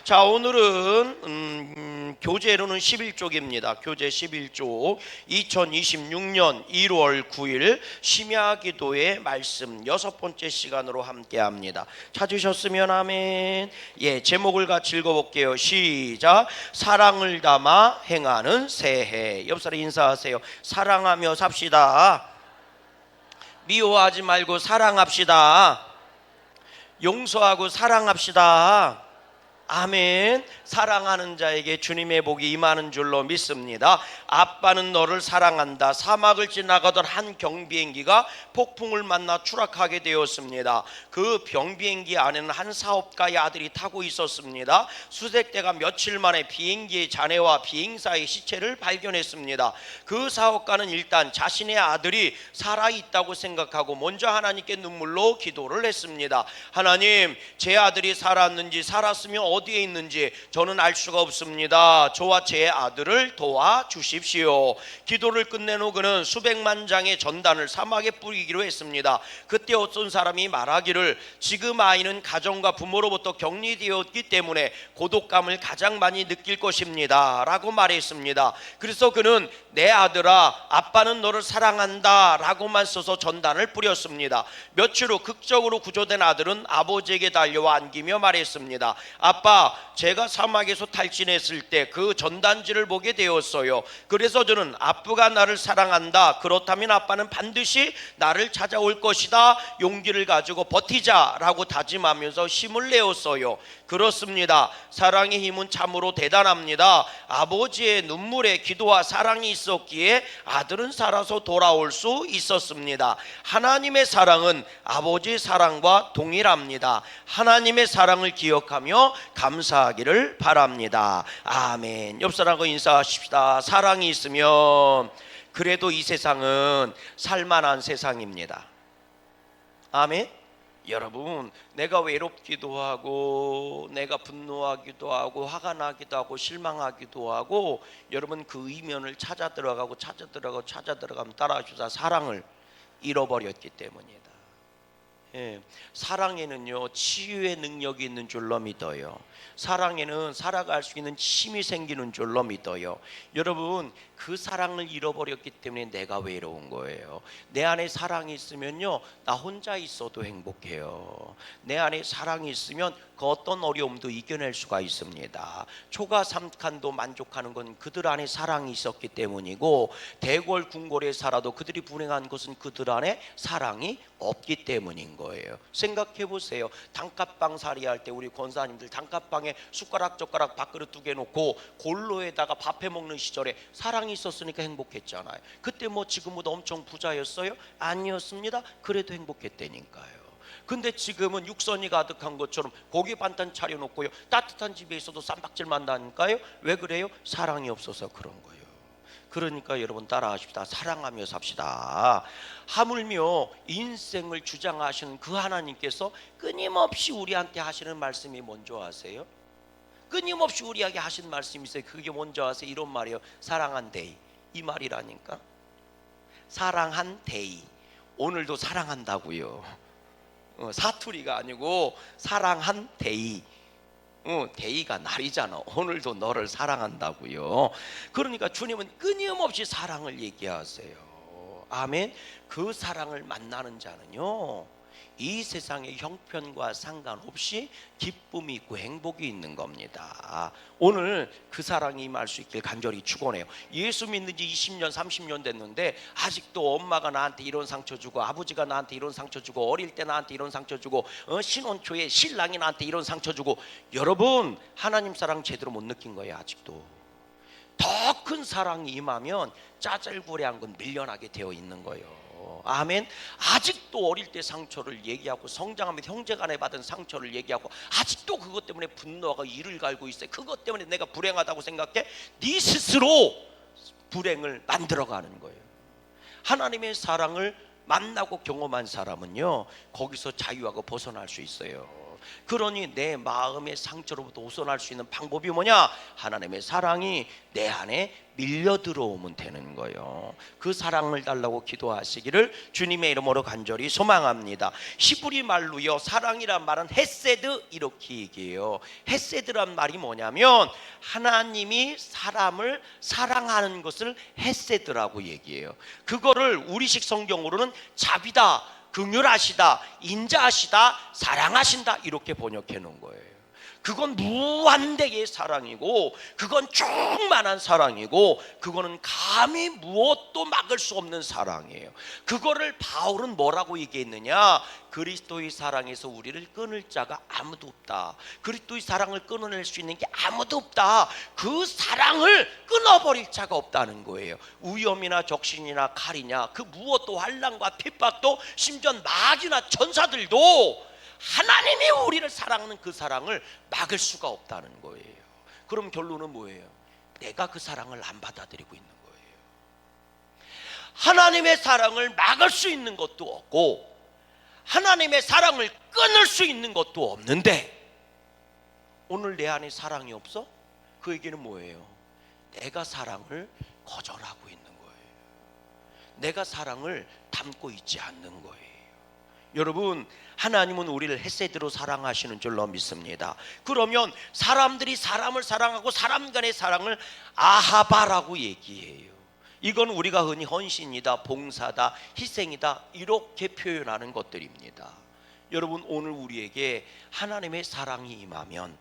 자, 오늘은 교재로는 11쪽입니다. 교재 11쪽 2026년 1월 9일 심야기도의 말씀 6번째 시간으로 함께합니다. 찾으셨으면 아멘. 예, 제목을 같이 읽어볼게요. 시작. 사랑을 담아 행하는 새해. 옆 사람 인사하세요. 사랑하며 삽시다. 미워하지 말고 사랑합시다. 용서하고 사랑합시다. 아멘. 사랑하는 자에게 주님의 복이 임하는 줄로 믿습니다. 아빠는 너를 사랑한다. 사막을 지나가던 한 경비행기가 폭풍을 만나 추락하게 되었습니다. 그 경비행기 안에는 한 사업가의 아들이 타고 있었습니다. 수색대가 며칠 만에 비행기의 잔해와 비행사의 시체를 발견했습니다. 그 사업가는 일단 자신의 아들이 살아있다고 생각하고 먼저 하나님께 눈물로 기도를 했습니다. 하나님, 제 아들이 살았는지 살았으면 어디에 있는지 저는 알 수가 없습니다. 저와 제 아들을 도와주십시오. 기도를 끝낸 후 그는 수백만 장의 전단을 사막에 뿌리기로 했습니다. 그때 어떤 사람이 말하기를 지금 아이는 가정과 부모로부터 격리되었기 때문에 고독감을 가장 많이 느낄 것입니다 라고 말했습니다. 그래서 그는 내 아들아, 아빠는 너를 사랑한다 라고만 써서 전단을 뿌렸습니다. 며칠 후 극적으로 구조된 아들은 아버지에게 달려와 안기며 말했습니다. 아빠, 제가 사막에서 탈진했을 때 그 전단지를 보게 되었어요. 그래서 저는 아빠가 나를 사랑한다, 그렇다면 아빠는 반드시 나를 찾아올 것이다, 용기를 가지고 버티자 라고 다짐하면서 힘을 내었어요. 그렇습니다. 사랑의 힘은 참으로 대단합니다. 아버지의 눈물에 기도와 사랑이 있었기에 아들은 살아서 돌아올 수 있었습니다. 하나님의 사랑은 아버지의 사랑과 동일합니다. 하나님의 사랑을 기억하며 감사하기를 바랍니다. 아멘. 옆 사람과 인사하십시다. 사랑이 있으면 그래도 이 세상은 살만한 세상입니다. 아멘. 여러분, 내가 외롭기도 하고 내가 분노하기도 하고 화가 나기도 하고 실망하기도 하고, 여러분 그 이면을 찾아 들어가면 따라하십시다. 사랑을 잃어버렸기 때문이다. 예, 사랑에는요 치유의 능력이 있는 줄로 믿어요. 사랑에는 살아갈 수 있는 힘이 생기는 줄로 믿어요. 여러분, 그 사랑을 잃어버렸기 때문에 내가 외로운 거예요. 내 안에 사랑이 있으면요 나 혼자 있어도 행복해요. 내 안에 사랑이 있으면 그 어떤 어려움도 이겨낼 수가 있습니다. 초가 삼칸도 만족하는 건 그들 안에 사랑이 있었기 때문이고, 대궐 궁궐에 살아도 그들이 불행한 것은 그들 안에 사랑이 없기 때문인 거예요. 생각해 보세요. 단칸방 살이할 때 우리 권사님들 단칸방에 숟가락 젓가락 밥그릇 2개 놓고 골로에다가 밥해 먹는 시절에 사랑이 있었으니까 행복했잖아요. 그때 뭐 지금보다 엄청 부자였어요? 아니었습니다. 그래도 행복했다니까요. 근데 지금은 육선이 가득한 것처럼 고기 반찬 차려놓고요 따뜻한 집에 있어도 쌈박질만 나니까요. 왜 그래요? 사랑이 없어서 그런 거예요. 그러니까 여러분 따라하십시다. 사랑하며 삽시다. 하물며 인생을 주장하시는 그 하나님께서 끊임없이 우리한테 하시는 말씀이 뭔지 아세요? 끊임없이 우리에게 하신 말씀이 있어요. 그게 뭔지 아세요? 이런 말이에요. 사랑한 데이. 이 말이라니까. 사랑한 데이. 오늘도 사랑한다고요. 사투리가 아니고 사랑한 데이. 데이가 날이잖아. 오늘도 너를 사랑한다고요. 그러니까 주님은 끊임없이 사랑을 얘기하세요. 아멘. 그 사랑을 만나는 자는요 이 세상의 형편과 상관없이 기쁨이 있고 행복이 있는 겁니다. 오늘 그 사랑이 임할 수 있길 간절히 축원해요. 예수 믿는 지 20년 30년 됐는데 아직도 엄마가 나한테 이런 상처 주고 아버지가 나한테 이런 상처 주고 어릴 때 나한테 이런 상처 주고 신혼 초에 신랑이 나한테 이런 상처 주고, 여러분 하나님 사랑 제대로 못 느낀 거예요. 아직도 더 큰 사랑이 임하면 짜잘구레한 건 밀려나게 되어 있는 거예요. 아멘. 아직도 어릴 때 상처를 얘기하고 성장하면서 형제간에 받은 상처를 얘기하고 아직도 그것 때문에 분노가 이를 갈고 있어요. 그것 때문에 내가 불행하다고 생각해? 네 스스로 불행을 만들어가는 거예요. 하나님의 사랑을 만나고 경험한 사람은요 거기서 자유하고 벗어날 수 있어요. 그러니 내 마음의 상처로부터 벗어날 수 있는 방법이 뭐냐? 하나님의 사랑이 내 안에 밀려 들어오면 되는 거예요. 그 사랑을 달라고 기도하시기를 주님의 이름으로 간절히 소망합니다. 히브리 말로요, 사랑이란 말은 헤세드 이렇게 얘기해요. 헤세드란 말이 뭐냐면 하나님이 사람을 사랑하는 것을 헤세드라고 얘기해요. 그거를 우리식 성경으로는 자비다, 긍휼하시다, 인자하시다, 사랑하신다 이렇게 번역해 놓은 거예요. 그건 무한대의 사랑이고, 그건 충만한 사랑이고, 그거는 감히 무엇도 막을 수 없는 사랑이에요. 그거를 바울은 뭐라고 얘기했느냐? 그리스도의 사랑에서 우리를 끊을 자가 아무도 없다. 그리스도의 사랑을 끊어낼 수 있는 게 아무도 없다. 그 사랑을 끊어버릴 자가 없다는 거예요. 위험이나 적신이나 칼이냐, 그 무엇도 환난과 핍박도, 심지어 마귀나 천사들도 하나님이 우리를 사랑하는 그 사랑을 막을 수가 없다는 거예요. 그럼 결론은 뭐예요? 내가 그 사랑을 안 받아들이고 있는 거예요. 하나님의 사랑을 막을 수 있는 것도 없고, 하나님의 사랑을 끊을 수 있는 것도 없는데, 오늘 내 안에 사랑이 없어? 그 얘기는 뭐예요? 내가 사랑을 거절하고 있는 거예요. 내가 사랑을 담고 있지 않는 거예요. 여러분, 하나님은 우리를 헤세드로 사랑하시는 줄로 믿습니다. 그러면 사람들이 사람을 사랑하고 사람 간의 사랑을 아하바라고 얘기해요. 이건 우리가 흔히 헌신이다, 봉사다, 희생이다 이렇게 표현하는 것들입니다. 여러분, 오늘 우리에게 하나님의 사랑이 임하면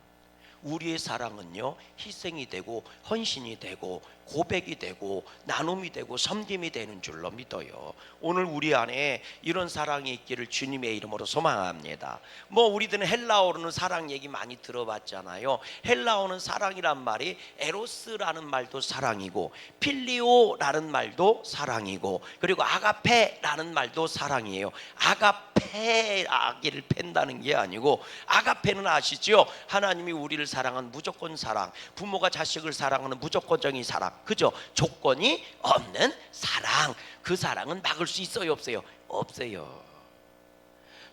우리의 사랑은요, 희생이 되고 헌신이 되고 고백이 되고 나눔이 되고 섬김이 되는 줄로 믿어요. 오늘 우리 안에 이런 사랑이 있기를 주님의 이름으로 소망합니다. 우리들은 헬라어로는 사랑 얘기 많이 들어봤잖아요. 헬라어는 사랑이란 말이 에로스라는 말도 사랑이고, 필리오라는 말도 사랑이고, 그리고 아가페라는 말도 사랑이에요. 아가페, 아기를 팬다는 게 아니고, 아가페는 아시죠? 하나님이 우리를 사랑한 무조건 사랑, 부모가 자식을 사랑하는 무조건적인 사랑, 그죠? 조건이 없는 사랑. 그 사랑은 막을 수 있어요, 없어요? 없어요.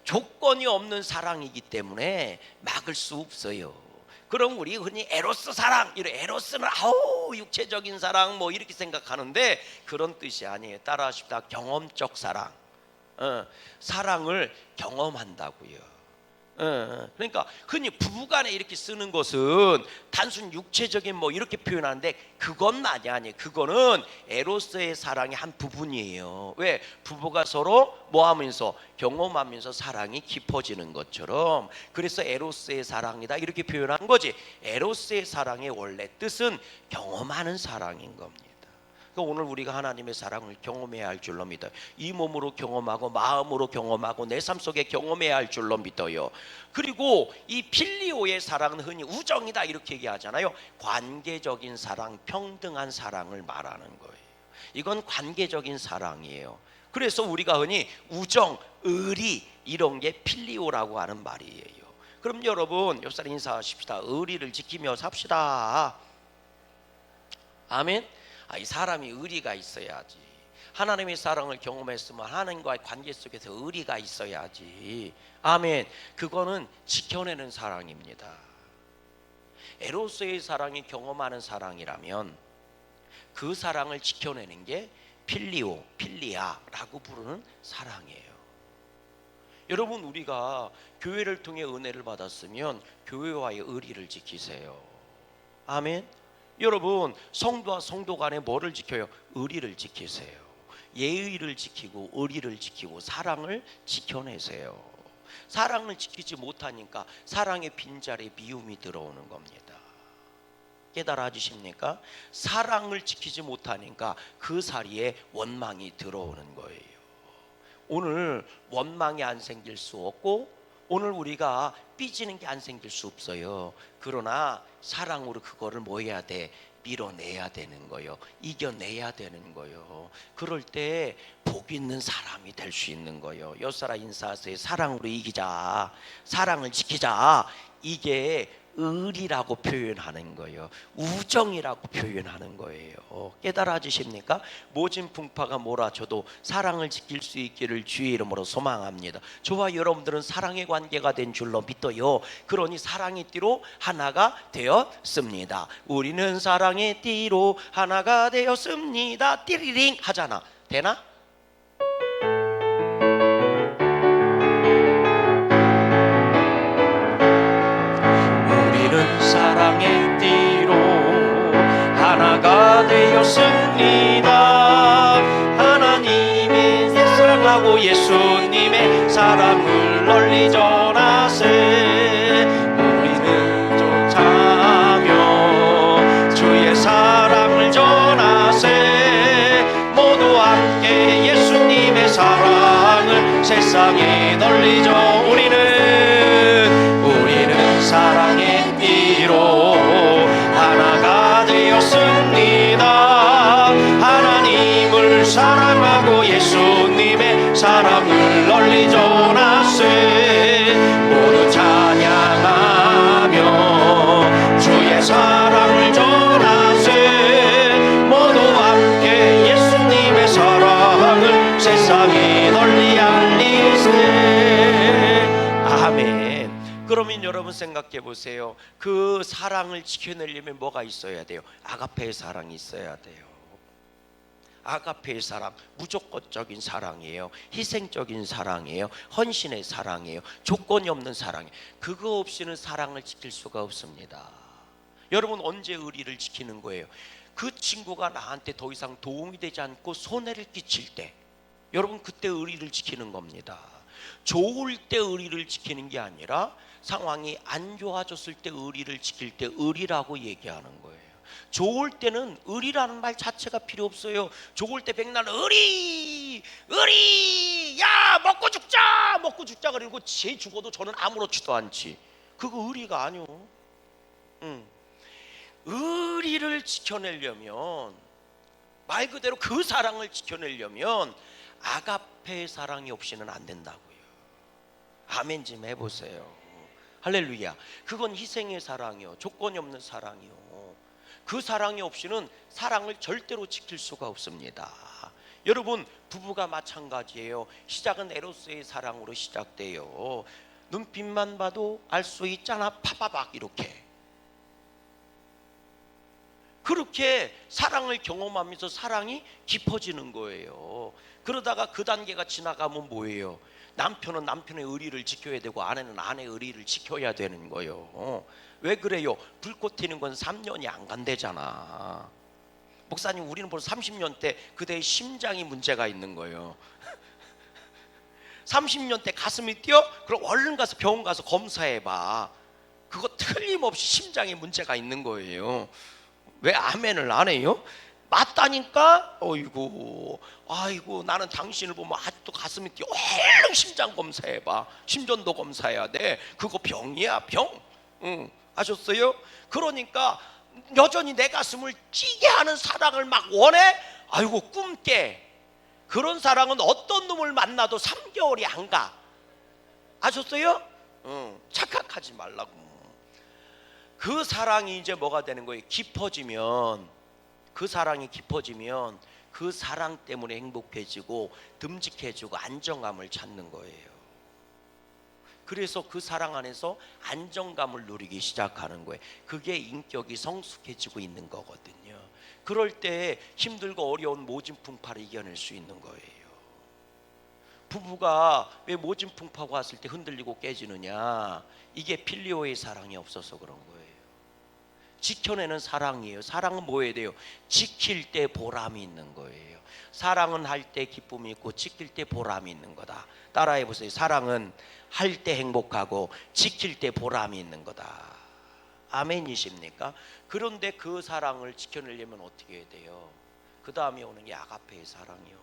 조건이 없는 사랑이기 때문에 막을 수 없어요. 그럼 우리 흔히 에로스 사랑, 이런 에로스는 육체적인 사랑 이렇게 생각하는데 그런 뜻이 아니에요. 따라하십시다. 경험적 사랑. 사랑을 경험한다고요. 그러니까 흔히 부부간에 이렇게 쓰는 것은 단순 육체적인 이렇게 표현하는데 그것만이 아니에요. 그거는 에로스의 사랑의 한 부분이에요. 왜? 부부가 서로 하면서 경험하면서 사랑이 깊어지는 것처럼, 그래서 에로스의 사랑이다 이렇게 표현한 거지. 에로스의 사랑의 원래 뜻은 경험하는 사랑인 겁니다. 오늘 우리가 하나님의 사랑을 경험해야 할 줄로 믿어요. 이 몸으로 경험하고 마음으로 경험하고 내 삶 속에 경험해야 할 줄로 믿어요. 그리고 이 필리오의 사랑은 흔히 우정이다 이렇게 얘기하잖아요. 관계적인 사랑, 평등한 사랑을 말하는 거예요. 이건 관계적인 사랑이에요. 그래서 우리가 흔히 우정, 의리 이런 게 필리오라고 하는 말이에요. 그럼 여러분, 옆 사람 인사하십시다. 의리를 지키며 삽시다. 아멘. 이 사람이 의리가 있어야지. 하나님의 사랑을 경험했으면 하나님과의 관계 속에서 의리가 있어야지. 아멘. 그거는 지켜내는 사랑입니다. 에로스의 사랑이 경험하는 사랑이라면 그 사랑을 지켜내는 게 필리오, 필리아라고 부르는 사랑이에요. 여러분, 우리가 교회를 통해 은혜를 받았으면 교회와의 의리를 지키세요. 아멘. 여러분, 성도와 성도 간에 뭐를 지켜요? 의리를 지키세요. 예의를 지키고 의리를 지키고 사랑을 지켜내세요. 사랑을 지키지 못하니까 사랑의 빈자리에 미움이 들어오는 겁니다. 깨달아 주십니까? 사랑을 지키지 못하니까 그 자리에 원망이 들어오는 거예요. 오늘 원망이 안 생길 수 없고, 오늘 우리가 삐지는 게 안 생길 수 없어요. 그러나 사랑으로 그거를 해야 돼? 밀어내야 되는 거예요. 이겨내야 되는 거예요. 그럴 때 복 있는 사람이 될 수 있는 거예요. 옆사람 인사하세요. 사랑으로 이기자, 사랑을 지키자. 이게 의리라고 표현하는 거예요. 우정이라고 표현하는 거예요. 깨달아지십니까? 모진 풍파가 몰아쳐도 사랑을 지킬 수 있기를 주의 이름으로 소망합니다. 저와 여러분들은 사랑의 관계가 된 줄로 믿어요. 그러니 사랑의 띠로 하나가 되었습니다. 우리는 사랑의 띠로 하나가 되었습니다. 띠리링 하잖아. 되나? 사랑의 띠로 하나가 되었습니다. 하나님의 사랑하고 예수님의 사랑을 널리 전하세. 우리는 쫓아며 주의 사랑을 전하세. 모두 함께 예수님의 사랑을 세상에 널리 전. 우리는 사랑의 띠로 하나가 되었습니다. 하나님을 사랑하고 예수님의 사랑을 널리 전하세. 모두 찬양하며 주의 사랑을 전하세. 모두 함께 예수님의 사랑을 세상에 널리 알리세. 아멘. 그러면 여러분 생각해 보세요. 그 사랑을 지켜내려면 뭐가 있어야 돼요? 아가페의 사랑이 있어야 돼요. 아가페의 사랑, 무조건적인 사랑이에요. 희생적인 사랑이에요. 헌신의 사랑이에요. 조건이 없는 사랑이에요. 그거 없이는 사랑을 지킬 수가 없습니다. 여러분 언제 의리를 지키는 거예요? 그 친구가 나한테 더 이상 도움이 되지 않고 손해를 끼칠 때, 여러분 그때 의리를 지키는 겁니다. 좋을 때 의리를 지키는 게 아니라 상황이 안 좋아졌을 때 의리를 지킬 때 의리라고 얘기하는 거예요. 좋을 때는 의리라는 말 자체가 필요 없어요. 좋을 때 백날 의리 야 먹고 죽자 그리고 쟤 죽어도 저는 아무렇지도 않지. 그거 의리가 아니오. 의리를 지켜내려면, 말 그대로 그 사랑을 지켜내려면 아가페의 사랑이 없이는 안 된다고요. 아멘 좀 해보세요. 할렐루야. 그건 희생의 사랑이요, 조건이 없는 사랑이요. 그 사랑이 없이는 사랑을 절대로 지킬 수가 없습니다. 여러분 부부가 마찬가지예요. 시작은 에로스의 사랑으로 시작돼요. 눈빛만 봐도 알 수 있잖아. 파바박 이렇게. 그렇게 사랑을 경험하면서 사랑이 깊어지는 거예요. 그러다가 그 단계가 지나가면 뭐예요? 남편은 남편의 의리를 지켜야 되고 아내는 아내의 의리를 지켜야 되는 거예요. 왜 그래요? 불꽃 튀는 건 3년이 안 간대잖아. 목사님 우리는 벌써 30년 때 그대의 심장이 문제가 있는 거예요. 30년 때 가슴이 뛰어? 그럼 얼른 가서 병원 가서 검사해봐. 그거 틀림없이 심장에 문제가 있는 거예요. 왜 아멘을 안 해요? 맞다니까. 아이고 나는 당신을 보면 아직도 가슴이 뛰어. 얼른 심장 검사해봐. 심전도 검사해야 돼. 그거 병이야 병. 아셨어요? 그러니까 여전히 내 가슴을 찌게 하는 사랑을 막 원해? 아이고 꿈깨. 그런 사랑은 어떤 놈을 만나도 3개월이 안 가. 아셨어요? 착각하지 말라고. 그 사랑이 이제 뭐가 되는 거예요? 깊어지면, 그 사랑이 깊어지면 그 사랑 때문에 행복해지고 듬직해지고 안정감을 찾는 거예요. 그래서 그 사랑 안에서 안정감을 누리기 시작하는 거예요. 그게 인격이 성숙해지고 있는 거거든요. 그럴 때 힘들고 어려운 모진 풍파를 이겨낼 수 있는 거예요. 부부가 왜 모진 풍파가 왔을 때 흔들리고 깨지느냐? 이게 필리오의 사랑이 없어서 그런 거예요. 지켜내는 사랑이에요. 사랑은 뭐 해야 돼요? 지킬 때 보람이 있는 거예요. 사랑은 할 때 기쁨이 있고 지킬 때 보람이 있는 거다. 따라해 보세요. 사랑은 할 때 행복하고 지킬 때 보람이 있는 거다. 아멘이십니까? 그런데 그 사랑을 지켜내려면 어떻게 해야 돼요? 그 다음에 오는 게 아가페의 사랑이요.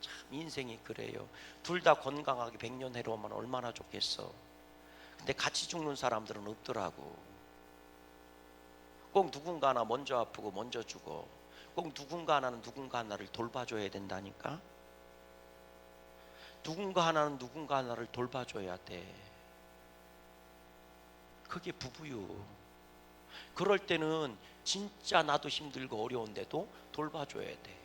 참 인생이 그래요. 둘 다 건강하게 100년 해로우면 얼마나 좋겠어. 근데 같이 죽는 사람들은 없더라고. 꼭 누군가 하나 먼저 아프고 먼저 죽어. 꼭 누군가 하나는 누군가 하나를 돌봐줘야 된다니까. 누군가 하나는 누군가 하나를 돌봐줘야 돼. 그게 부부요. 그럴 때는 진짜 나도 힘들고 어려운데도 돌봐줘야 돼.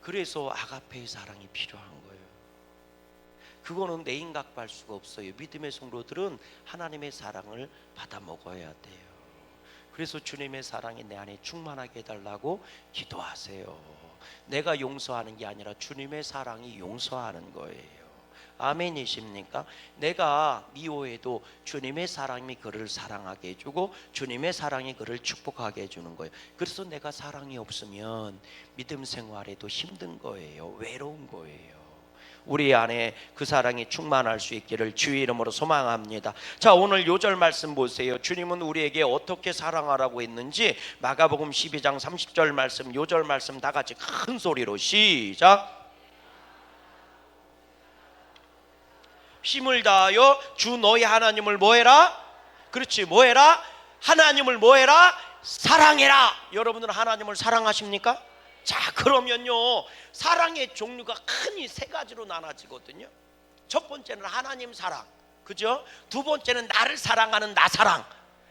그래서 아가페의 사랑이 필요한 거예요. 그거는 내 인각할 수가 없어요. 믿음의 성도들은 하나님의 사랑을 받아 먹어야 돼요. 그래서 주님의 사랑이 내 안에 충만하게 해달라고 기도하세요. 내가 용서하는 게 아니라 주님의 사랑이 용서하는 거예요. 아멘이십니까? 내가 미워해도 주님의 사랑이 그를 사랑하게 해주고 주님의 사랑이 그를 축복하게 해주는 거예요. 그래서 내가 사랑이 없으면 믿음 생활에도 힘든 거예요. 외로운 거예요. 우리 안에 그 사랑이 충만할 수 있기를 주의 이름으로 소망합니다. 자, 오늘 요절 말씀 보세요. 주님은 우리에게 어떻게 사랑하라고 했는지 마가복음 12장 30절 말씀, 요절 말씀 다 같이 큰 소리로 시작. 힘을 다하여 주 너희 하나님을 뭐해라? 그렇지, 뭐해라? 하나님을 뭐해라? 사랑해라. 여러분들은 하나님을 사랑하십니까? 자, 그러면요, 사랑의 종류가 흔히 세 가지로 나눠지거든요. 첫 번째는 하나님 사랑, 그죠? 두 번째는 나를 사랑하는 나 사랑,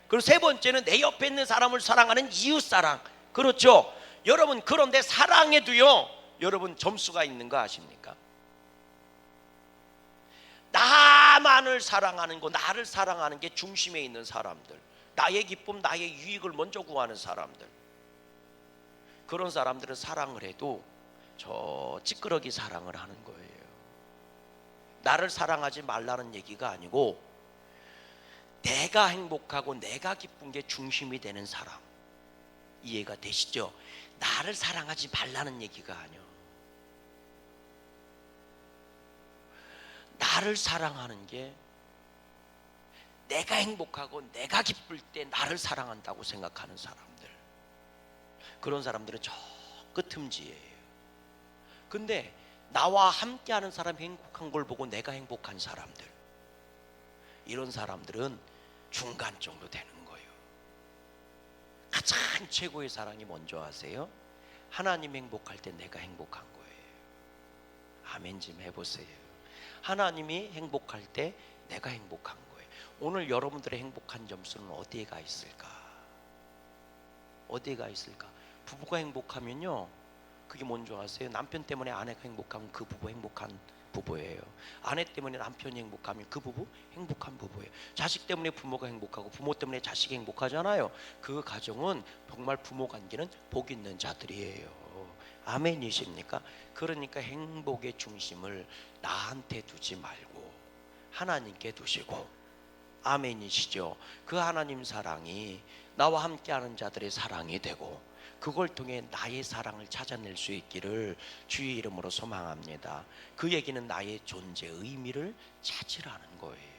그리고 세 번째는 내 옆에 있는 사람을 사랑하는 이웃 사랑. 그렇죠? 여러분, 그런데 사랑에도요, 여러분 점수가 있는 거 아십니까? 나만을 사랑하는 거, 나를 사랑하는 게 중심에 있는 사람들, 나의 기쁨, 나의 유익을 먼저 구하는 사람들, 그런 사람들은 사랑을 해도 저 찌끄러기 사랑을 하는 거예요. 나를 사랑하지 말라는 얘기가 아니고 내가 행복하고 내가 기쁜 게 중심이 되는 사람. 이해가 되시죠? 나를 사랑하지 말라는 얘기가 아니에요. 나를 사랑하는 게 내가 행복하고 내가 기쁠 때 나를 사랑한다고 생각하는 사람들, 그런 사람들은 저 끝음지예요. 근데 나와 함께하는 사람이 행복한 걸 보고 내가 행복한 사람들, 이런 사람들은 중간 정도 되는 거예요. 가장 최고의 사랑이 먼저 하세요. 하나님 행복할 때 내가 행복한 거예요. 아멘 좀 해보세요. 하나님이 행복할 때 내가 행복한 거예요. 오늘 여러분들의 행복한 점수는 어디에가 있을까? 어디에가 있을까? 부부가 행복하면요, 그게 뭔지 아세요? 남편 때문에 아내가 행복하면 그 부부 행복한 부부예요. 아내 때문에 남편이 행복하면 그 부부 행복한 부부예요. 자식 때문에 부모가 행복하고 부모 때문에 자식이 행복하잖아요. 그 가정은 정말 부모 관계는 복 있는 자들이에요. 아멘이십니까? 그러니까 행복의 중심을 나한테 두지 말고 하나님께 두시고, 아멘이시죠? 그 하나님 사랑이 나와 함께하는 자들의 사랑이 되고 그걸 통해 나의 사랑을 찾아낼 수 있기를 주의 이름으로 소망합니다. 그 얘기는 나의 존재 의미를 찾으라는 거예요.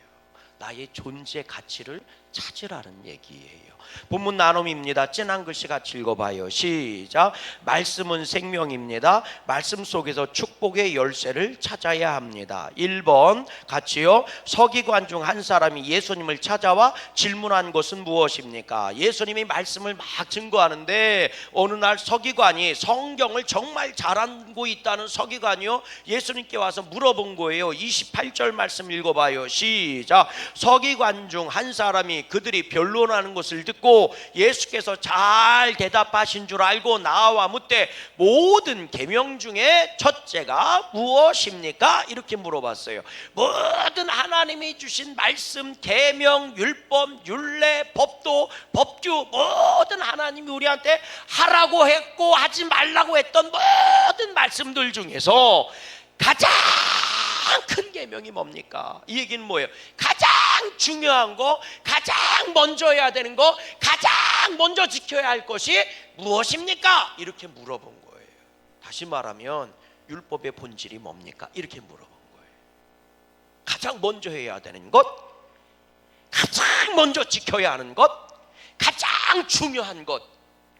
나의 존재 가치를 찾으라는 얘기예요. 본문 나눔입니다. 진한 글씨 같이 읽어봐요. 시작. 말씀은 생명입니다. 말씀 속에서 축복의 열쇠를 찾아야 합니다. 1번 같이요. 서기관 중 한 사람이 예수님을 찾아와 질문한 것은 무엇입니까? 예수님이 말씀을 막 증거하는데 어느 날 서기관이, 성경을 정말 잘 알고 있다는 서기관이요, 예수님께 와서 물어본 거예요. 28절 말씀 읽어봐요. 시작. 서기관 중 한 사람이 그들이 변론하는 것을 듣고 예수께서 잘 대답하신 줄 알고 나와 묻되 모든 계명 중에 첫째가 무엇입니까? 이렇게 물어봤어요. 모든 하나님이 주신 말씀, 계명, 율법, 율례, 법도, 법규, 모든 하나님이 우리한테 하라고 했고 하지 말라고 했던 모든 말씀들 중에서 가장 큰 계명이 뭡니까? 이 얘기는 뭐예요? 가장 중요한 거, 가장 먼저 해야 되는 거, 가장 먼저 지켜야 할 것이 무엇입니까? 이렇게 물어본 거예요. 다시 말하면 율법의 본질이 뭡니까? 이렇게 물어본 거예요. 가장 먼저 해야 되는 것, 가장 먼저 지켜야 하는 것, 가장 중요한 것,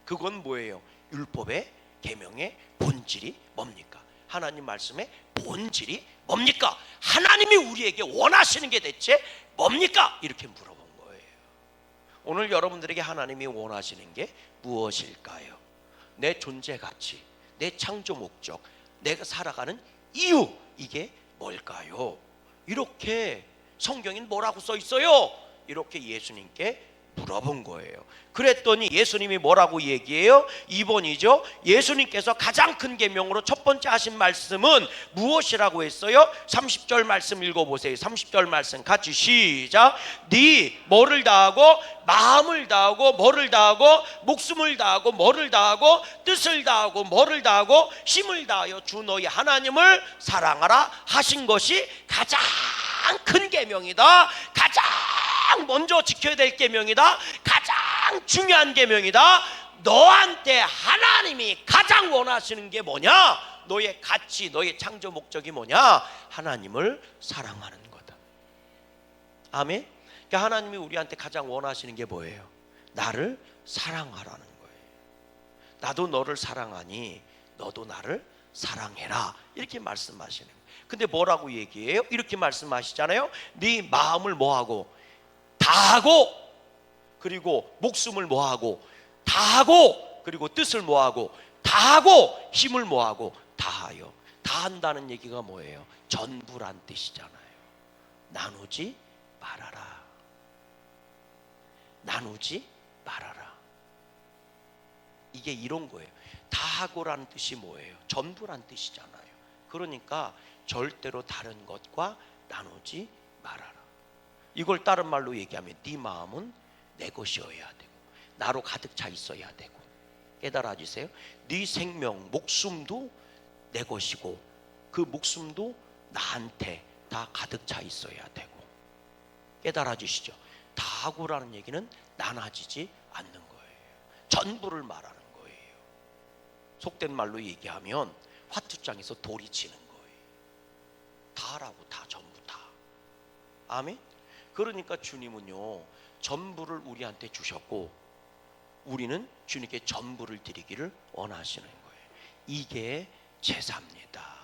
그건 뭐예요? 율법의 계명의 본질이 뭡니까? 하나님 말씀의 본질이 뭡니까? 하나님이 우리에게 원하시는 게 대체 뭡니까? 이렇게 물어본 거예요. 오늘 여러분들에게 하나님이 원하시는 게 무엇일까요? 내 존재 가치, 내 창조 목적, 내가 살아가는 이유, 이게 뭘까요? 이렇게 성경엔 뭐라고 써 있어요? 이렇게 예수님께 물어본 거예요. 그랬더니 예수님이 뭐라고 얘기해요? 2번이죠. 예수님께서 가장 큰 계명으로 첫 번째 하신 말씀은 무엇이라고 했어요? 30절 말씀 읽어보세요. 30절 말씀 같이 시작. 네 뭐를 다하고 마음을 다하고 뭐를 다하고 목숨을 다하고 뭐를 다하고 뜻을 다하고 뭐를 다하고 힘을 다하여 주 너희 하나님을 사랑하라 하신 것이 가장 큰 계명이다. 가장 먼저 지켜야 될 계명이다. 가장 중요한 계명이다. 너한테 하나님이 가장 원하시는 게 뭐냐? 너의 가치, 너의 창조 목적이 뭐냐? 하나님을 사랑하는 거다. 아멘. 그러니까 하나님이 우리한테 가장 원하시는 게 뭐예요? 나를 사랑하라는 거예요. 나도 너를 사랑하니 너도 나를 사랑해라, 이렇게 말씀하시는 거예요. 근데 뭐라고 얘기해요? 이렇게 말씀하시잖아요. 네 마음을 뭐하고? 다하고, 그리고 목숨을 뭐하고? 다하고, 그리고 뜻을 뭐하고? 다하고, 힘을 뭐하고? 다하여. 다한다는 얘기가 뭐예요? 전부란 뜻이잖아요. 나누지 말아라. 나누지 말아라. 이게 이런 거예요. 다하고라는 뜻이 뭐예요? 전부란 뜻이잖아요. 그러니까 절대로 다른 것과 나누지 말아라. 이걸 다른 말로 얘기하면 네 마음은 내 것이어야 되고 나로 가득 차 있어야 되고, 깨달아지세요? 네 생명, 목숨도 내 것이고 그 목숨도 나한테 다 가득 차 있어야 되고, 깨달아지시죠? 다하고라는 얘기는 나눠지지 않는 거예요. 전부를 말하는 거예요. 속된 말로 얘기하면 화투장에서 돌이 치는 거예요. 다라고, 다, 전부 다. 아멘. 그러니까 주님은요, 전부를 우리한테 주셨고 우리는 주님께 전부를 드리기를 원하시는 거예요. 이게 제사입니다.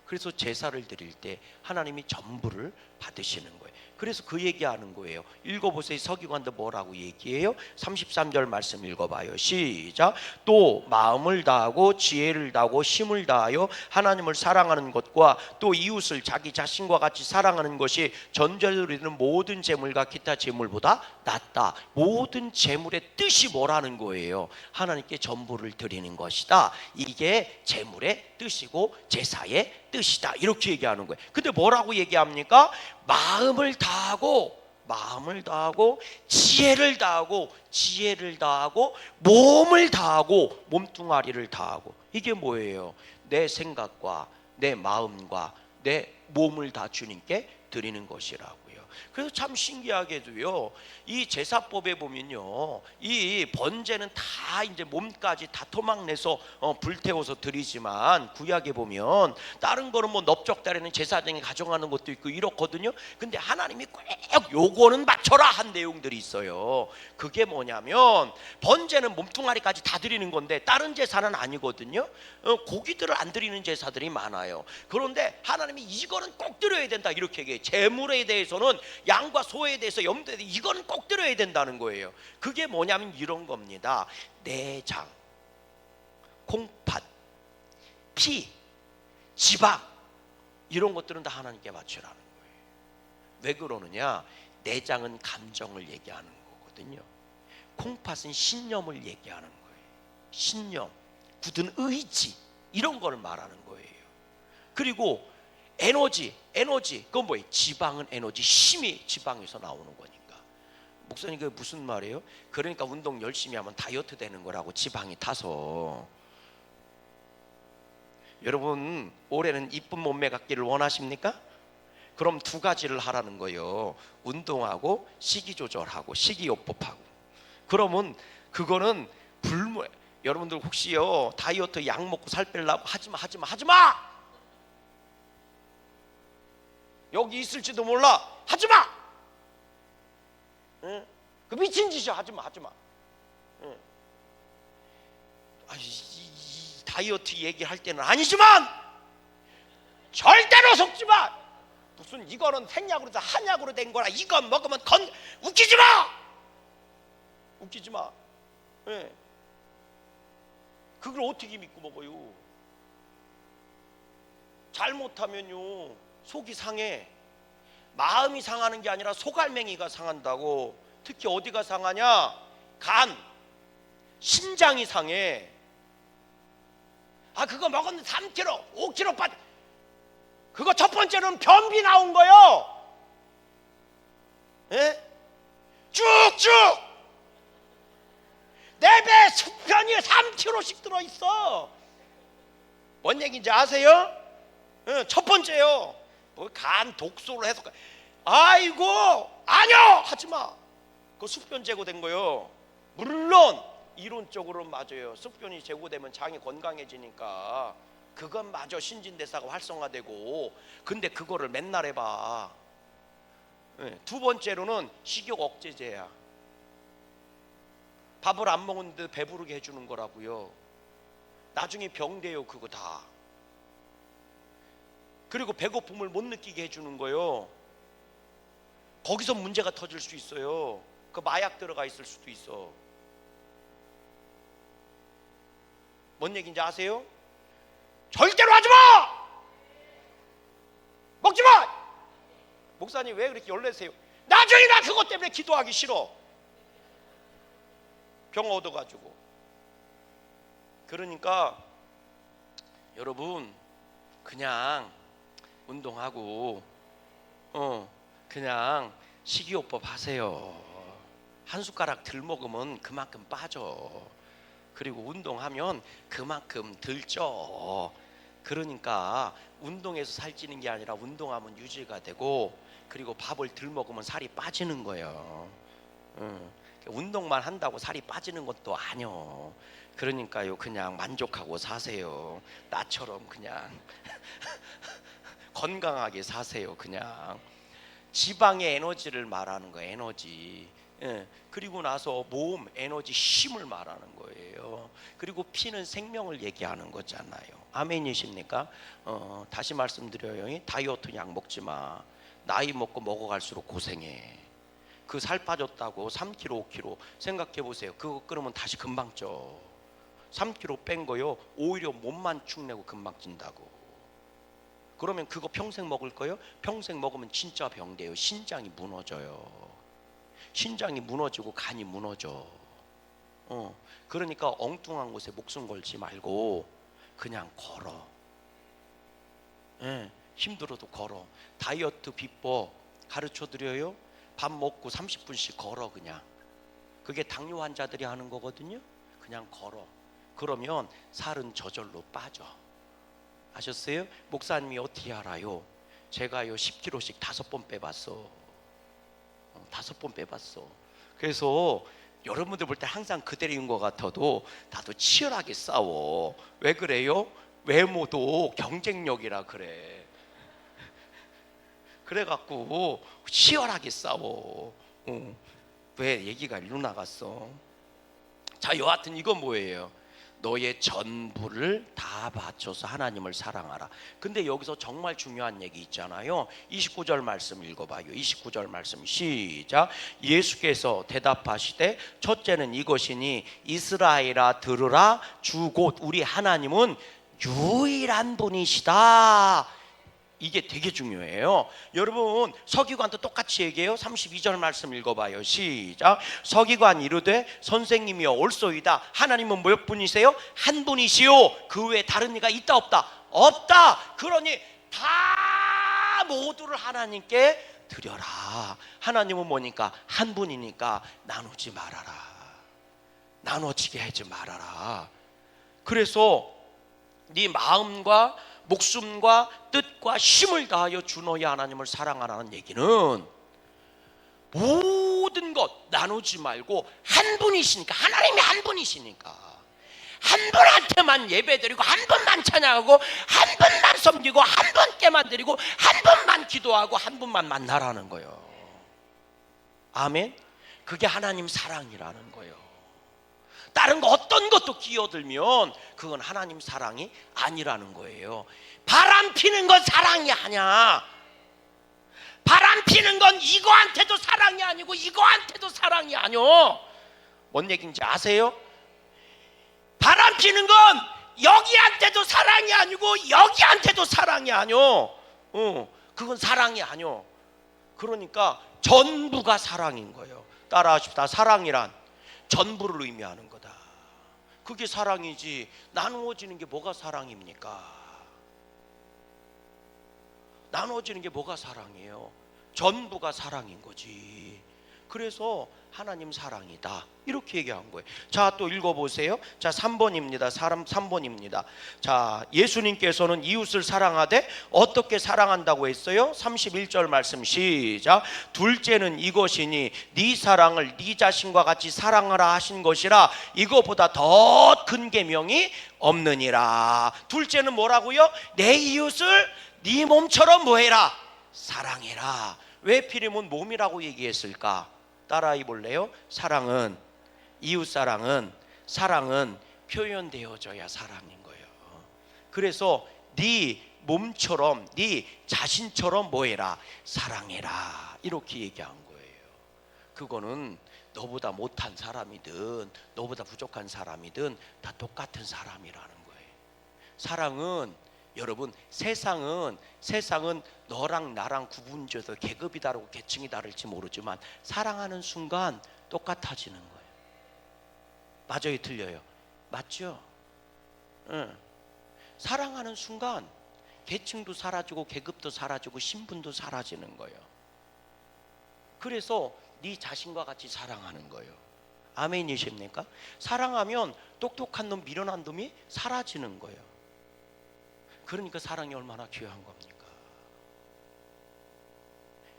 그래서 제사를 드릴 때 하나님이 전부를 받으시는 거예요. 그래서 그 얘기하는 거예요. 읽어보세요. 서기관도 뭐라고 얘기해요? 33절 말씀 읽어봐요. 시작. 또 마음을 다하고 지혜를 다하고 힘을 다하여 하나님을 사랑하는 것과 또 이웃을 자기 자신과 같이 사랑하는 것이 전제로 드리는 모든 제물과 기타 제물보다 낫다. 모든 제물의 뜻이 뭐라는 거예요? 하나님께 전부를 드리는 것이다. 이게 제물의 뜻이고 제사의 뜻이다. 이렇게 얘기하는 거예요. 근데 뭐라고 얘기합니까? 마음을 다하고 지혜를 다하고 몸을 다하고 몸뚱아리를 다하고. 이게 뭐예요? 내 생각과 내 마음과 내 몸을 다 주님께 드리는 것이라고요. 그래서 참 신기하게도요, 이 제사법에 보면요, 이 번제는 다 이제 몸까지 다 토막내서 불태워서 드리지만, 구약에 보면 다른 거는 뭐 넓적다리는 제사장이 가져가는 것도 있고 이렇거든요. 근데 하나님이 꼭 요거는 맞춰라 한 내용들이 있어요. 그게 뭐냐면, 번제는 몸뚱아리까지 다 드리는 건데 다른 제사는 아니거든요. 고기들을 안 드리는 제사들이 많아요. 그런데 하나님이 이거는 꼭 드려야 된다 이렇게 얘기해요. 제물에 대해서는, 양과 소에 대해서 염두에 대해서 이거는 꼭 드려야 된다는 거예요. 그게 뭐냐면 이런 겁니다. 내장, 콩팥, 피, 지방, 이런 것들은 다 하나님께 맞추라는 거예요. 왜 그러느냐? 내장은 감정을 얘기하는 거거든요. 콩팥은 신념을 얘기하는 거예요. 신념, 굳은 의지, 이런 걸 말하는 거예요. 그리고 에너지, 그건 뭐예요? 지방은 에너지, 힘이 지방에서 나오는 거니까. 목사님, 그게 무슨 말이에요? 그러니까 운동 열심히 하면 다이어트 되는 거라고, 지방이 타서. 여러분, 올해는 이쁜 몸매 갖기를 원하십니까? 그럼 두 가지를 하라는 거예요. 운동하고 식이 조절하고 식이요법하고. 그러면 그거는 불무. 여러분들 혹시요 다이어트 약 먹고 살 빼려고 하지마. 여기 있을지도 몰라. 하지마. 응? 그 미친 짓이야. 하지마. 응. 이 다이어트 얘기할 때는 아니지만 절대로 속지마. 무슨 이거는 생약으로 한약으로 된 거라, 이거 먹으면 웃기지마. 예. 그걸 어떻게 믿고 먹어요? 잘못하면요 속이 상해. 마음이 상하는 게 아니라 속알맹이가 상한다고. 특히 어디가 상하냐? 간, 심장이 상해. 그거 먹었는데 3kg, 5kg 빠져. 그거 첫 번째로는 변비 나온 거요. 예? 쭉쭉 내 배 숙변이 3kg씩 들어있어. 뭔 얘기인지 아세요? 첫 번째요. 뭐 간 독소를 해서. 아이고 아니요 하지마. 그거 숙변 제거된 거요. 물론 이론적으로는 맞아요. 숙변이 제거되면 장이 건강해지니까 그건 맞아. 신진대사가 활성화되고. 근데 그거를 맨날 해봐. 두 번째로는 식욕 억제제야. 밥을 안 먹었는데 배부르게 해주는 거라고요. 나중에 병돼요 그거 다. 그리고 배고픔을 못 느끼게 해주는 거요. 거기서 문제가 터질 수 있어요. 그 마약 들어가 있을 수도 있어. 뭔 얘기인지 아세요? 절대로 하지 마! 먹지 마! 목사님 왜 그렇게 열내세요? 나중에 나 그것 때문에 기도하기 싫어. 병 얻어가지고. 그러니까 여러분 그냥 운동하고 그냥 식이요법 하세요. 한 숟가락 덜 먹으면 그만큼 빠져. 그리고 운동하면 그만큼 덜 쪄. 그러니까 운동해서 살찌는 게 아니라 운동하면 유지가 되고, 그리고 밥을 덜 먹으면 살이 빠지는 거예요. 운동만 한다고 살이 빠지는 것도 아니요. 그러니까요 그냥 만족하고 사세요. 나처럼 그냥 건강하게 사세요. 그냥 지방의 에너지를 말하는 거예요. 에너지. 그리고 나서 몸 에너지 힘을 말하는 거예요. 그리고 피는 생명을 얘기하는 거잖아요. 아멘이십니까? 다시 말씀드려요. 다이어트 약 먹지 마. 나이 먹고 먹어갈수록 고생해. 그 살 빠졌다고 3kg 5kg 생각해 보세요. 그거 끊으면 다시 금방 쪄. 3kg 뺀 거요 오히려 몸만 축내고 금방 찐다고. 그러면 그거 평생 먹을 거요? 평생 먹으면 진짜 병돼요. 신장이 무너져요. 신장이 무너지고 간이 무너져. 그러니까 엉뚱한 곳에 목숨 걸지 말고 그냥 걸어. 힘들어도 걸어. 다이어트 비법 가르쳐 드려요. 밥 먹고 30분씩 걸어. 그냥 그게 당뇨 환자들이 하는 거거든요. 그냥 걸어. 그러면 살은 저절로 빠져. 아셨어요? 목사님이 어떻게 알아요? 제가요 10kg씩 5번 빼봤어. 5번 빼봤어. 그래서 여러분들 볼 때 항상 그대로인 것 같아도 나도 치열하게 싸워. 왜 그래요? 외모도 경쟁력이라 그래. 그래갖고 치열하게 싸워. 왜 얘기가 일로 나갔어? 자, 여하튼 이건 뭐예요? 너의 전부를 다 바쳐서 하나님을 사랑하라. 근데 여기서 정말 중요한 얘기 있잖아요. 29절 말씀 읽어봐요. 29절 말씀 시작. 예수께서 대답하시되 첫째는 이것이니 이스라엘아 들으라. 주 곧 우리 하나님은 유일한 분이시다. 이게 되게 중요해요. 여러분 서기관도 똑같이 얘기해요. 32절 말씀 읽어봐요. 시작. 서기관 이르되 선생님이여 옳소이다. 하나님은 몇 분이세요? 한 분이시요. 그 외에 다른 이가 있다 없다? 없다. 그러니 다 모두를 하나님께 드려라. 하나님은 뭐니까? 한 분이니까 나누지 말아라. 나눠지게 하지 말아라. 그래서 네 마음과 목숨과 뜻과 힘을 다하여 주 너의 하나님을 사랑하라는 얘기는 모든 것 나누지 말고 한 분이시니까, 하나님이 한 분이시니까 한 분한테만 예배드리고 한 분만 찬양하고 한 분만 섬기고 한 분께만 드리고 한 분만 기도하고 한 분만 만나라는 거예요. 아멘. 그게 하나님 사랑이라는 거예요. 다른 거 어떤 것도 끼어들면 그건 하나님 사랑이 아니라는 거예요. 바람 피는 건 사랑이 아니야. 바람 피는 건 이거한테도 사랑이 아니고 이거한테도 사랑이 아니요. 뭔 얘기인지 아세요? 바람 피는 건 여기한테도 사랑이 아니고 여기한테도 사랑이 아니요. 그건 사랑이 아니요. 그러니까 전부가 사랑인 거예요. 따라하십시다. 사랑이란 전부를 의미하는 거다. 그게 사랑이지 나누어지는 게 뭐가 사랑입니까? 나누어지는 게 뭐가 사랑이에요? 전부가 사랑인 거지. 그래서 하나님 사랑이다 이렇게 얘기한 거예요. 자, 또 읽어보세요. 자, 3번입니다. 3번입니다. 자, 예수님께서는 이웃을 사랑하되 어떻게 사랑한다고 했어요? 31절 말씀 시작. 둘째는 이것이니 네 사랑을 네 자신과 같이 사랑하라 하신 것이라 이거보다 더 큰 계명이 없느니라. 둘째는 뭐라고요? 내 이웃을 네 몸처럼 뭐해라? 사랑해라. 왜 필이면 몸이라고 얘기했을까? 따라해 볼래요? 사랑은, 이웃 사랑은 표현되어져야 사랑인 거예요. 그래서 네 몸처럼 네 자신처럼 뭐해라? 사랑해라 이렇게 얘기한 거예요. 그거는 너보다 못한 사람이든 너보다 부족한 사람이든 다 똑같은 사람이라는 거예요. 사랑은 여러분, 세상은 너랑 나랑 구분져서 계급이 다르고 계층이 다를지 모르지만 사랑하는 순간 똑같아지는 거예요. 맞아요, 틀려요? 맞죠? 응. 사랑하는 순간 계층도 사라지고 계급도 사라지고 신분도 사라지는 거예요. 그래서 네 자신과 같이 사랑하는 거예요. 아멘이십니까? 사랑하면 똑똑한 놈, 미련한 놈이 사라지는 거예요. 그러니까 사랑이 얼마나 귀한 겁니까?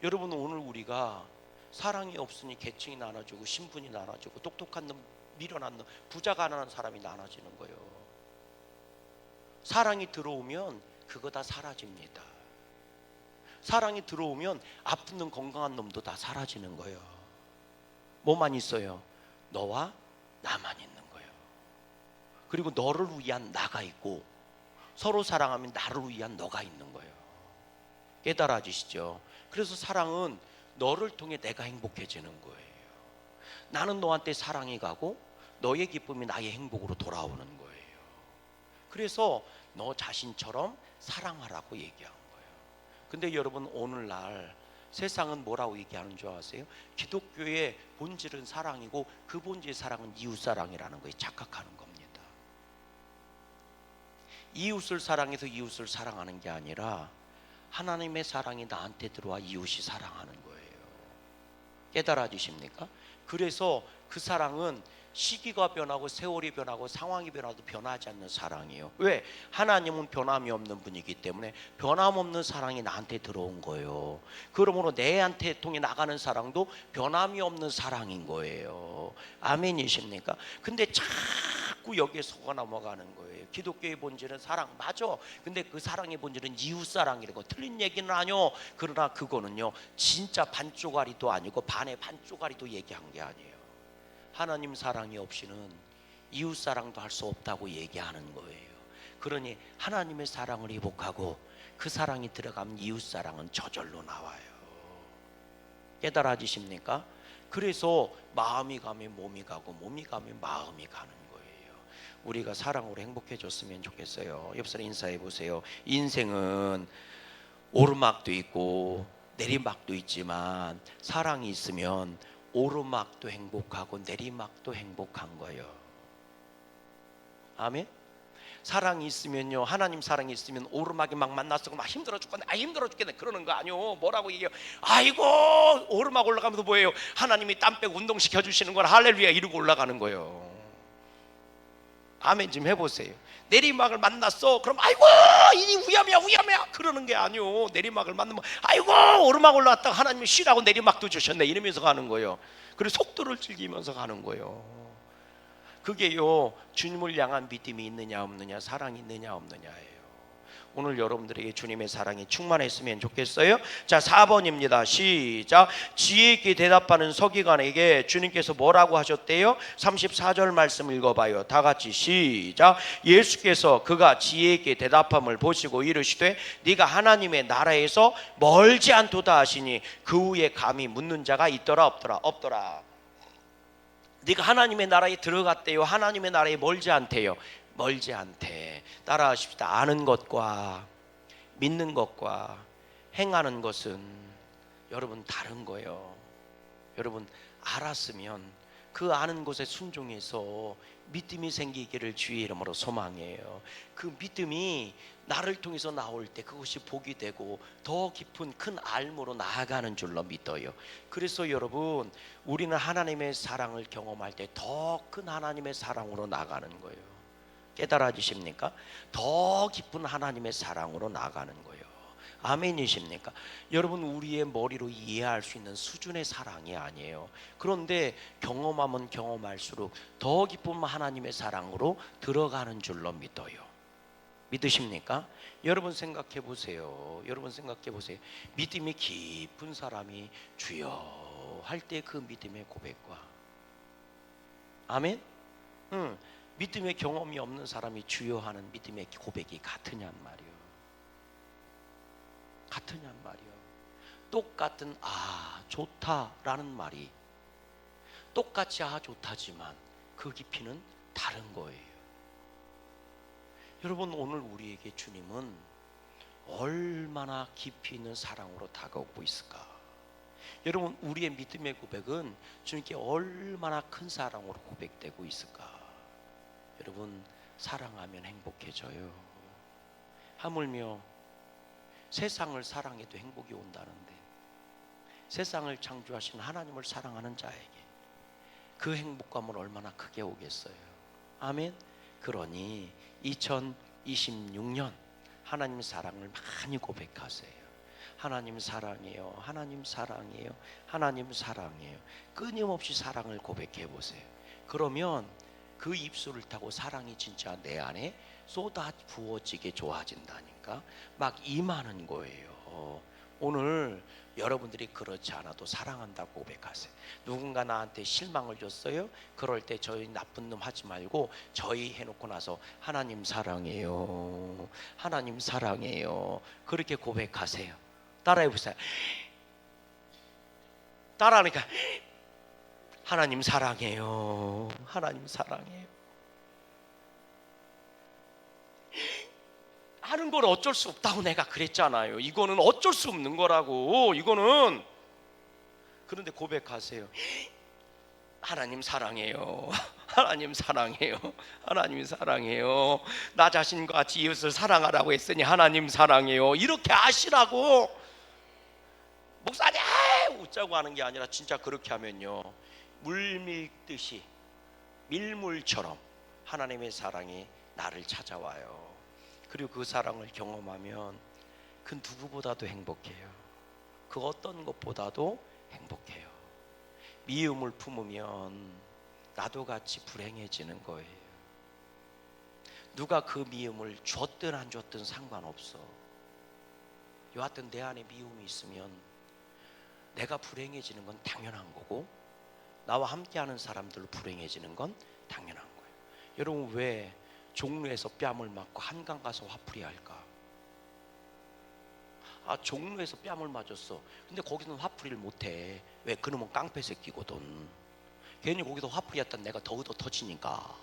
여러분, 오늘 우리가 사랑이 없으니 계층이 나눠지고 신분이 나눠지고 똑똑한 놈, 미련한 놈, 부자 가난한 사람이 나눠지는 거예요. 사랑이 들어오면 그거 다 사라집니다. 사랑이 들어오면 아픈 놈, 건강한 놈도 다 사라지는 거예요. 뭐만 있어요? 너와 나만 있는 거예요. 그리고 너를 위한 나가 있고 서로 사랑하면 나를 위한 너가 있는 거예요. 깨달아지시죠? 그래서 사랑은 너를 통해 내가 행복해지는 거예요. 나는 너한테 사랑이 가고 너의 기쁨이 나의 행복으로 돌아오는 거예요. 그래서 너 자신처럼 사랑하라고 얘기한 거예요. 근데 여러분, 오늘날 세상은 뭐라고 얘기하는 줄 아세요? 기독교의 본질은 사랑이고 그 본질의 사랑은 이웃사랑이라는 거에 착각하는 겁니다. 이웃을 사랑해서 이웃을 사랑하는 게 아니라 하나님의 사랑이 나한테 들어와 이웃이 사랑하는 거예요. 깨달아지십니까? 그래서 그 사랑은 시기가 변하고 세월이 변하고 상황이 변화도 변하지 않는 사랑이에요. 왜? 하나님은 변함이 없는 분이기 때문에 변함없는 사랑이 나한테 들어온 거예요. 그러므로 내한테 통해 나가는 사랑도 변함이 없는 사랑인 거예요. 아멘이십니까? 근데 자꾸 여기에 속아 넘어가는 거예요. 기독교의 본질은 사랑 맞아. 근데 그 사랑의 본질은 이웃사랑이라고. 틀린 얘기는 아니요. 그러나 그거는요 진짜 반쪽짜리도 아니고 반의 반쪽짜리도 얘기한 게 아니에요. 하나님 사랑이 없이는 이웃 사랑도 할 수 없다고 얘기하는 거예요. 그러니 하나님의 사랑을 회복하고 그 사랑이 들어가면 이웃 사랑은 저절로 나와요. 깨달아지십니까? 그래서 마음이 가면 몸이 가고 몸이 가면 마음이 가는 거예요. 우리가 사랑으로 행복해졌으면 좋겠어요. 옆 사람 인사해 보세요. 인생은 오르막도 있고 내리막도 있지만 사랑이 있으면 오르막도 행복하고 내리막도 행복한 거예요. 아멘. 사랑이 있으면요, 하나님 사랑이 있으면 오르막이 막 만났어 막 힘들어 죽겠네, 힘들어 죽겠네 그러는 거 아니요. 뭐라고 얘기해요? 아이고 오르막 올라가면서 뭐예요? 하나님이 땀 빼고 운동시켜 주시는 걸 할렐루야 이러고 올라가는 거예요. 아멘 좀 해보세요. 내리막을 만났어 그럼 아이고 이 위험이야 그러는 게 아니요. 내리막을 만나면 아이고 오르막 올라갔다가 하나님이 쉬라고 내리막도 주셨네 이러면서 가는 거예요. 그리고 속도를 즐기면서 가는 거예요. 그게요 주님을 향한 믿음이 있느냐 없느냐, 사랑이 있느냐 없느냐예요. 오늘 여러분들에게 주님의 사랑이 충만했으면 좋겠어요. 자, 4번입니다. 시작. 지혜 있게 대답하는 서기관에게 주님께서 뭐라고 하셨대요? 34절 말씀 읽어봐요. 다 같이 시작. 예수께서 그가 지혜 있게 대답함을 보시고 이르시되 네가 하나님의 나라에서 멀지 않도다 하시니 그 후에 감히 묻는 자가 있더라 없더라? 없더라. 네가 하나님의 나라에 들어갔대요? 하나님의 나라에 멀지 않대요? 멀지 않대. 따라하십시다. 아는 것과 믿는 것과 행하는 것은 여러분 다른 거예요. 여러분 알았으면 그 아는 것에 순종해서 믿음이 생기기를 주의 이름으로 소망해요. 그 믿음이 나를 통해서 나올 때 그것이 복이 되고 더 깊은 큰 알므로 나아가는 줄로 믿어요. 그래서 여러분 우리는 하나님의 사랑을 경험할 때 더 큰 하나님의 사랑으로 나가는 거예요. 깨달아지십니까? 더 깊은 하나님의 사랑으로 나가는 거예요. 아멘이십니까? 여러분 우리의 머리로 이해할 수 있는 수준의 사랑이 아니에요. 그런데 경험하면 경험할수록 더 깊은 하나님의 사랑으로 들어가는 줄로 믿어요. 믿으십니까? 여러분 생각해 보세요. 여러분 생각해 보세요. 믿음이 깊은 사람이 주여 할 때 그 믿음의 고백과 아멘? 믿음의 경험이 없는 사람이 주여 하는 믿음의 고백이 같으냔 말이에요. 같으냔 말이요. 똑같은 좋다라는 말이 똑같이 좋다지만 그 깊이는 다른 거예요. 여러분 오늘 우리에게 주님은 얼마나 깊이 있는 사랑으로 다가오고 있을까? 여러분 우리의 믿음의 고백은 주님께 얼마나 큰 사랑으로 고백되고 있을까? 여러분 사랑하면 행복해져요. 하물며 세상을 사랑해도 행복이 온다는데 세상을 창조하신 하나님을 사랑하는 자에게 그 행복감은 얼마나 크게 오겠어요. 아멘. 그러니 2026년 하나님 사랑을 많이 고백하세요. 하나님 사랑해요. 하나님 사랑해요. 하나님 사랑해요. 끊임없이 사랑을 고백해 보세요. 그러면 그 입술을 타고 사랑이 진짜 내 안에 쏟아 부어지게 좋아진다니까 막 임하는 거예요. 오늘 여러분들이 그렇지 않아도 사랑한다고 고백하세요. 누군가 나한테 실망을 줬어요. 그럴 때 저희 나쁜 놈 하지 말고 저희 해놓고 나서 하나님 사랑해요. 하나님 사랑해요. 그렇게 고백하세요. 따라해보세요. 따라하니까 하나님 사랑해요. 하나님 사랑해요. 하는 걸 어쩔 수 없다고 내가 그랬잖아요. 이거는 어쩔 수 없는 거라고. 이거는. 그런데 고백하세요. 하나님 사랑해요. 하나님 사랑해요. 하나님 사랑해요. 나 자신과 같이 이웃을 사랑하라고 했으니 하나님 사랑해요. 이렇게 아시라고. 목사님 웃자고 하는 게 아니라 진짜 그렇게 하면요 물밀듯이 밀물처럼 하나님의 사랑이 나를 찾아와요. 그리고 그 사랑을 경험하면 그 누구보다도 행복해요. 그 어떤 것보다도 행복해요. 미움을 품으면 나도 같이 불행해지는 거예요. 누가 그 미움을 줬든 안 줬든 상관없어. 여하튼 내 안에 미움이 있으면 내가 불행해지는 건 당연한 거고 나와 함께하는 사람들로 불행해지는 건 당연한 거예요. 여러분 왜 종로에서 뺨을 맞고 한강 가서 화풀이 할까? 종로에서 뺨을 맞았어. 근데 거기서는 화풀이를 못해. 왜? 그놈은 깡패 새끼거든. 괜히 거기서 화풀이 했던 내가 더 터지니까.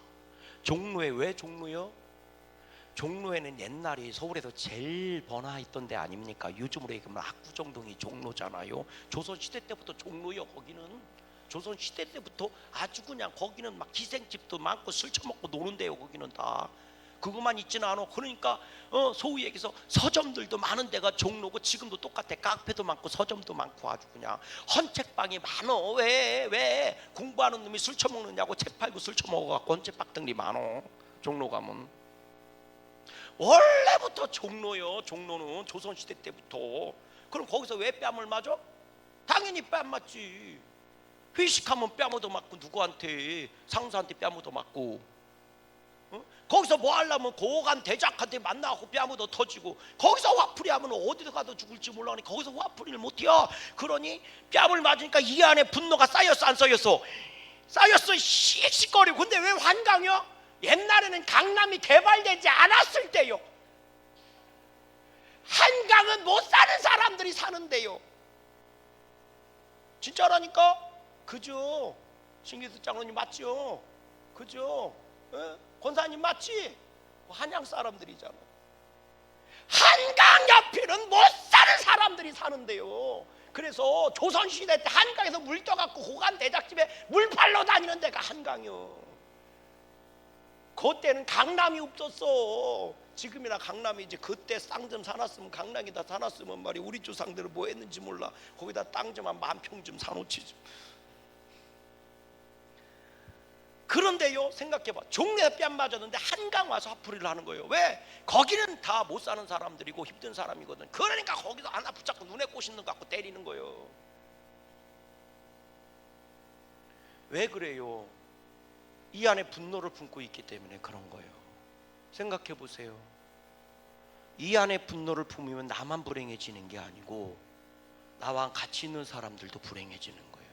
종로에 왜 종로요? 종로에는 옛날에 서울에서 제일 번화했던 데 아닙니까? 요즘으로 얘기하면 압구정동이 종로잖아요. 조선시대 때부터 종로요. 거기는 조선시대 때부터 아주 그냥 거기는 막 기생집도 많고 술 처먹고 노는 데요. 거기는 다 그것만 있지는 않아. 그러니까 소위 얘기해서 서점들도 많은 데가 종로고 지금도 똑같아. 카페도 많고 서점도 많고 아주 그냥 헌책방이 많어. 왜 공부하는 놈이 술 처먹느냐고 책 팔고 술 처먹어갖고 헌책방들이 많어. 종로 가면 원래부터 종로요. 종로는 조선시대 때부터. 그럼 거기서 왜 뺨을 맞아? 당연히 뺨 맞지. 회식하면 뺨 얻어 맞고 누구한테 상사한테 뺨 얻어 맞고 거기서 뭐 하려면 고관 대작한테 만나고 뺨 얻어 터지고 거기서 화풀이 하면 어디서 가도 죽을지 몰라니 거기서 화풀이를 못해요. 그러니 뺨을 맞으니까 이 안에 분노가 쌓였어 안 쌓였어? 쌓였어. 씩씩거리고. 근데 왜 한강이요? 옛날에는 강남이 개발되지 않았을 때요. 한강은 못 사는 사람들이 사는데요. 진짜라니까. 그죠? 신기수 장로님 맞죠? 그죠? 권사님 맞지? 한양 사람들이잖아. 한강 옆에는 못 사는 사람들이 사는데요. 그래서 조선시대 때 한강에서 물 떠갖고 호간 대작집에 물 팔러 다니는 데가 한강이요. 그때는 강남이 없었어. 지금이나 강남이 이제 그때 땅 좀 사놨으면, 강남에다 사놨으면 말이 우리 조상들은 뭐 했는지 몰라. 거기다 땅 좀 한 10,000평 좀 사놓지 좀. 그런데요, 생각해봐. 종래 뺨 맞았는데 한강 와서 화풀이를 하는 거예요. 왜? 거기는 다 못 사는 사람들이고 힘든 사람이거든. 그러니까 거기서 하나 붙잡고 눈에 꽂있는 거 갖고 때리는 거예요. 왜 그래요? 이 안에 분노를 품고 있기 때문에 그런 거예요. 생각해 보세요. 이 안에 분노를 품으면 나만 불행해지는 게 아니고 나와 같이 있는 사람들도 불행해지는 거예요.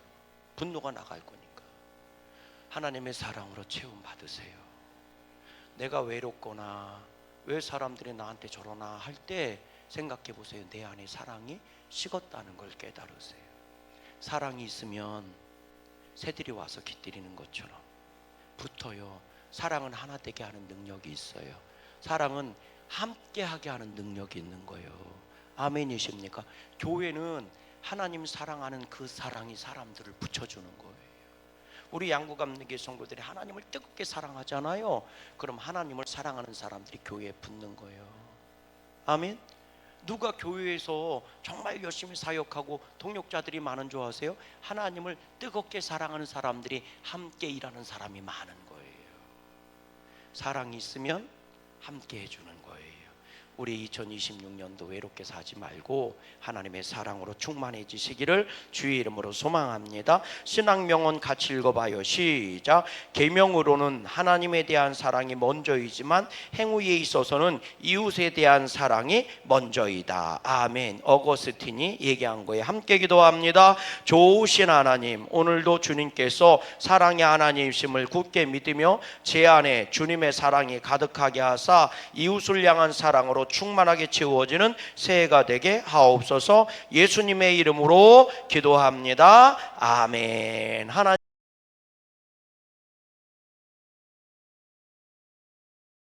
분노가 나갈 거니까. 하나님의 사랑으로 채움 받으세요. 내가 외롭거나 왜 사람들이 나한테 저러나 할 때 생각해 보세요. 내 안에 사랑이 식었다는 걸 깨달으세요. 사랑이 있으면 새들이 와서 깃들이는 것처럼 붙어요. 사랑은 하나 되게 하는 능력이 있어요. 사랑은 함께하게 하는 능력이 있는 거예요. 아멘이십니까? 교회는 하나님 사랑하는 그 사랑이 사람들을 붙여주는 거예요. 우리 양구감리교 성도들이 하나님을 뜨겁게 사랑하잖아요. 그럼 하나님을 사랑하는 사람들이 교회에 붙는 거예요. 아멘. 누가 교회에서 정말 열심히 사역하고 동역자들이 많은 줄 아세요? 하나님을 뜨겁게 사랑하는 사람들이 함께 일하는 사람이 많은 거예요. 사랑이 있으면 함께 해주는 거예요. 우리 2026년도 외롭게 사지 말고 하나님의 사랑으로 충만해지시기를 주의 이름으로 소망합니다. 신앙명언 같이 읽어봐요. 시작. 계명으로는 하나님에 대한 사랑이 먼저이지만 행위에 있어서는 이웃에 대한 사랑이 먼저이다. 아멘. 어거스틴이 얘기한 거에 함께 기도합니다. 좋으신 하나님, 오늘도 주님께서 사랑의 하나님이심을 굳게 믿으며 제 안에 주님의 사랑이 가득하게 하사 이웃을 향한 사랑으로 충만하게 채워지는 새해가 되게 하옵소서. 예수님의 이름으로 기도합니다. 아멘. 하나님